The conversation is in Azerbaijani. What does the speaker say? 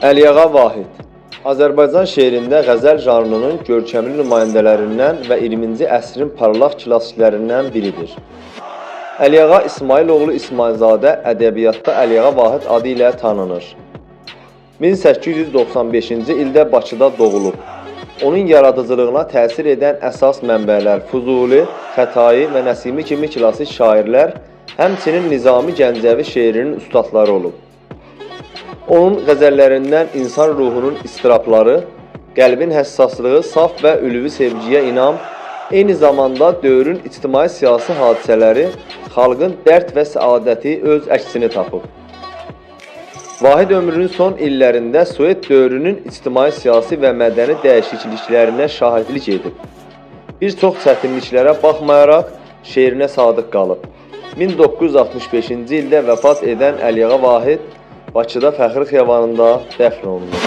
Əliağa Vahid Azərbaycan şeirində qəzəl janrının görkəmli nümayəndələrindən və 20-ci əsrin parlaq klassiklərindən biridir. Əliağa İsmailoğlu İsmailzadə ədəbiyyatda Əliağa Vahid adı ilə tanınır. 1895-ci ildə Bakıda doğulub. Onun yaradıcılığına təsir edən əsas mənbələr Füzuli, Xətai və Nəsimi kimi klassik şairlər, həmçinin Nizami Gəncəvi şeirinin ustadları olub. Onun qəzəllərindən insan ruhunun istirabları, qəlbin həssaslığı, saf və ülvi sevgiyə inam, eyni zamanda dövrün ictimai-siyasi hadisələri, xalqın dərd və səadəti öz əksini tapıb. Vahid ömrünün son illərində Sovet dövrünün ictimai-siyasi və mədəni dəyişikliklərinə şahidlik edib. Bir çox çətinliklərə baxmayaraq şeirinə sadıq qalıb. 1965-ci ildə vəfat edən Əliağa Vahid Bakıda Fəxri Xiyabanında dəfn olunur.